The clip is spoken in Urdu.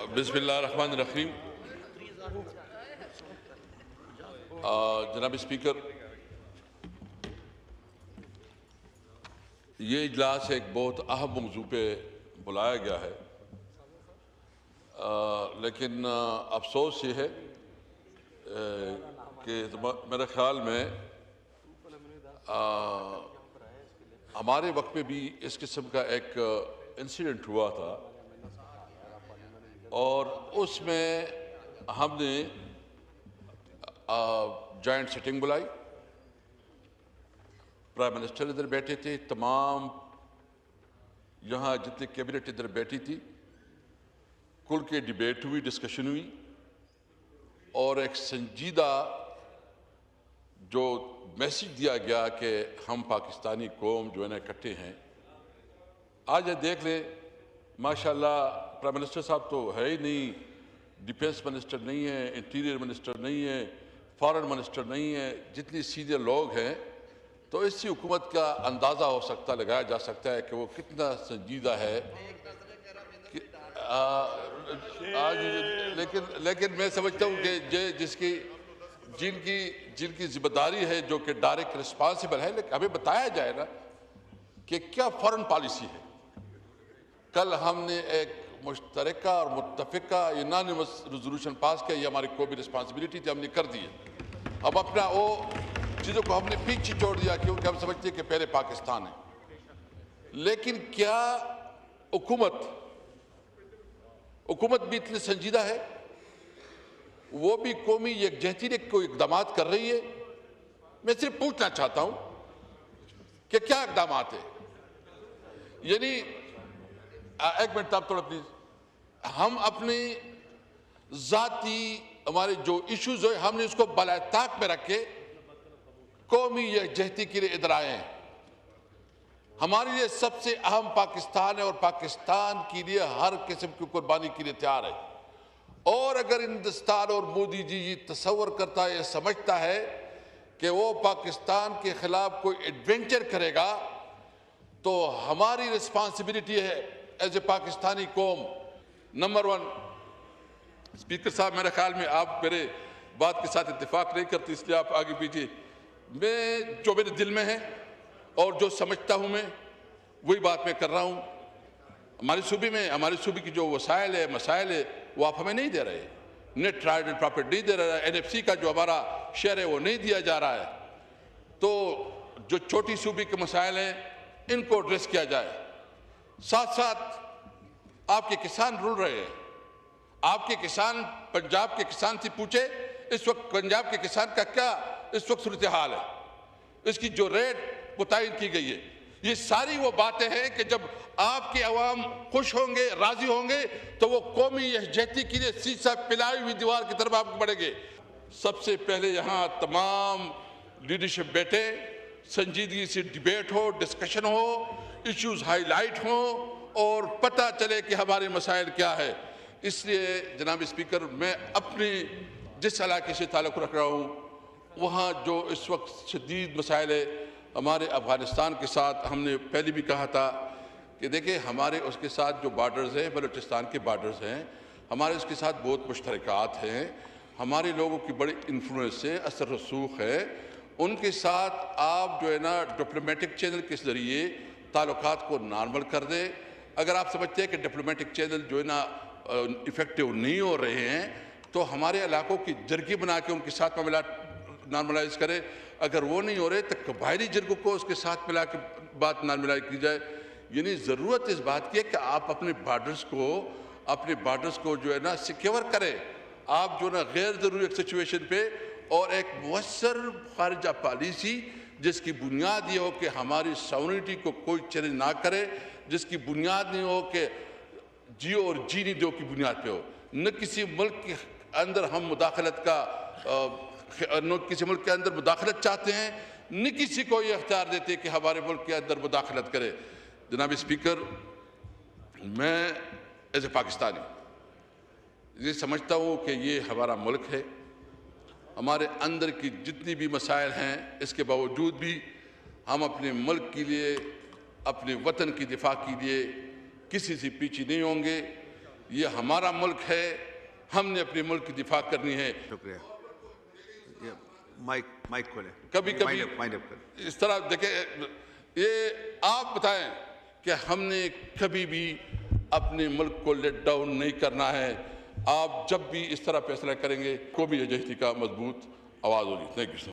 بسم اللہ الرحمن الرحیم۔ جناب اسپیکر، یہ اجلاس ایک بہت اہم موضوع پہ بلایا گیا ہے، لیکن افسوس یہ ہے کہ میرے خیال میں ہمارے وقت میں بھی اس قسم کا ایک انسیڈنٹ ہوا تھا، اور اس میں ہم نے جوائنٹ سیٹنگ بلائی، پرائم منسٹر ادھر بیٹھے تھے، تمام یہاں جتنے کیبنٹ ادھر بیٹھی تھی، کل کے ڈیبیٹ ہوئی، ڈسکشن ہوئی، اور ایک سنجیدہ جو میسیج دیا گیا کہ ہم پاکستانی قوم جو ہے نا اکٹھے ہیں۔ آج یہ دیکھ لیں، ماشاءاللہ پرائم منسٹر صاحب تو ہے ہی نہیں، ڈیفینس منسٹر نہیں ہے، انٹیریئر منسٹر نہیں ہے، فارن منسٹر نہیں ہے، جتنی سینئر لوگ ہیں، تو اس سے حکومت کا اندازہ ہو سکتا، لگایا جا سکتا ہے کہ وہ کتنا سنجیدہ ہے۔ لیکن میں سمجھتا ہوں کہ جن کی ذمہ داری ہے، جو کہ ڈائریکٹ رسپانسبل ہے، لیکن ہمیں بتایا جائے نا کہ کیا فارن پالیسی ہے۔ کل ہم نے ایک مشترکہ اور متفقہ یونانیمس ریزولوشن پاس کیا، یہ ہماری قومی رسپانسبلٹی تھی، ہم نے کر دی ہے۔ اب اپنا وہ چیزوں کو ہم نے پیچھے چھوڑ دیا کیونکہ ہم سمجھتے ہیں کہ پہلے پاکستان ہے۔ لیکن کیا حکومت بھی اتنی سنجیدہ ہے؟ وہ بھی قومی یکجہتی نے کوئی اقدامات کر رہی ہے؟ میں صرف پوچھنا چاہتا ہوں کہ کیا اقدامات ہیں؟ یعنی ایک منٹ آپ تھوڑا پلیز، ہم اپنی ذاتی ہمارے جو ایشوز ہوئے، ہم نے اس کو بالائے طاق میں رکھے قومی یکجہتی کے لیے ادھر آئے ہیں۔ ہمارے لیے سب سے اہم پاکستان ہے، اور پاکستان کے لیے ہر قسم کی قربانی کے لیے تیار ہے۔ اور اگر ہندوستان اور مودی جی یہ تصور کرتا ہے، یہ سمجھتا ہے کہ وہ پاکستان کے خلاف کوئی ایڈونچر کرے گا، تو ہماری رسپانسبلٹی ہے ایز اے پاکستانی قوم۔ نمبر 1، اسپیکر صاحب میرے خیال میں آپ میرے بات کے ساتھ اتفاق نہیں کرتے، اس لیے آپ آگے پیچھے، میں جو میرے دل میں ہے اور جو سمجھتا ہوں میں وہی بات میں کر رہا ہوں۔ ہمارے صوبے کی جو وسائل ہے، مسائل ہے، وہ آپ ہمیں نہیں دے رہے، نیٹ رائٹ اینڈ پراپرٹی نہیں دے رہا ہے، NFC کا جو ہمارا شیئر ہے وہ نہیں دیا جا رہا ہے۔ تو جو چھوٹی صوبے کے مسائل ہیں ان کو ایڈریس کیا جائے۔ ساتھ ساتھ آپ کے کسان رول رہے ہیں، آپ کے کسان پنجاب کے کسان سے پوچھے اس وقت پنجاب کے کسان کا کیا اس وقت صورتحال ہے، اس کی جو ریٹ متعین کی گئی ہے۔ یہ ساری وہ باتیں ہیں کہ جب آپ کے عوام خوش ہوں گے، راضی ہوں گے، تو وہ قومی یکجہتی کے لیے سیسا پلائی ہوئی دیوار کی طرف آپ بڑھیں گے۔ سب سے پہلے یہاں تمام لیڈرشپ بیٹھے، سنجیدگی سے ڈیبیٹ ہو، ڈسکشن ہو، ایشوز ہائی لائٹ ہوں، اور پتہ چلے کہ ہمارے مسائل کیا ہے۔ اس لیے جناب اسپیکر، میں اپنی جس علاقے سے تعلق رکھ رہا ہوں، وہاں جو اس وقت شدید مسائل ہے ہمارے افغانستان کے ساتھ، ہم نے پہلے بھی کہا تھا کہ دیکھیں ہمارے اس کے ساتھ جو بارڈرز ہیں، بلوچستان کے بارڈرز ہیں، ہمارے اس کے ساتھ بہت مشترکات ہیں، ہمارے لوگوں کی بڑی انفلوئنس ہے، اثر رسوخ ہے۔ ان کے ساتھ آپ جو ہے نا ڈپلومیٹک چینل کے ذریعے تعلقات کو نارمل کر دیں۔ اگر آپ سمجھتے ہیں کہ ڈپلومیٹک چینل جو ہے نا ایفیکٹیو نہیں ہو رہے ہیں، تو ہمارے علاقوں کی جرگی بنا کے ان کے ساتھ معاملات نارملائز کرے۔ اگر وہ نہیں ہو رہے تو قبائلی جرگوں کو اس کے ساتھ ملا کے بات نارملائز کی جائے۔ یعنی ضرورت اس بات کی ہے کہ آپ اپنے بارڈرز کو جو ہے نا سیکیور کریں۔ آپ جو نا غیر ضروری ایک سچویشن پہ، اور ایک مؤثر خارجہ پالیسی جس کی بنیاد یہ ہو کہ ہماری ساورنٹی کو کوئی چیلنج نہ کرے، جس کی بنیاد نہیں ہو کہ جیو اور جی نہیں دو کی بنیاد پہ ہو۔ نہ کسی ملک کے اندر ہم کسی ملک کے اندر مداخلت چاہتے ہیں، نہ کسی کو یہ اختیار دیتے کہ ہمارے ملک کے اندر مداخلت کرے۔ جناب اسپیکر، میں ایز اے پاکستانی یہ سمجھتا ہوں کہ یہ ہمارا ملک ہے، ہمارے اندر کی جتنی بھی مسائل ہیں، اس کے باوجود بھی ہم اپنے ملک کے لیے، اپنے وطن کی دفاع کے لیے کسی سے پیچھے نہیں ہوں گے۔ یہ ہمارا ملک ہے، ہم نے اپنے ملک کی دفاع کرنی ہے۔ شکریہ۔ یہ مائک کھولیں، کبھی کبھی مائنڈ اپ کریں۔ اس طرح دیکھیں، یہ آپ بتائیں کہ ہم نے کبھی بھی اپنے ملک کو لیٹ ڈاؤن نہیں کرنا ہے۔ آپ جب بھی اس طرح فیصلہ کریں گے، قومی یکجہتی کا مضبوط آواز ہوگی۔ Thank you.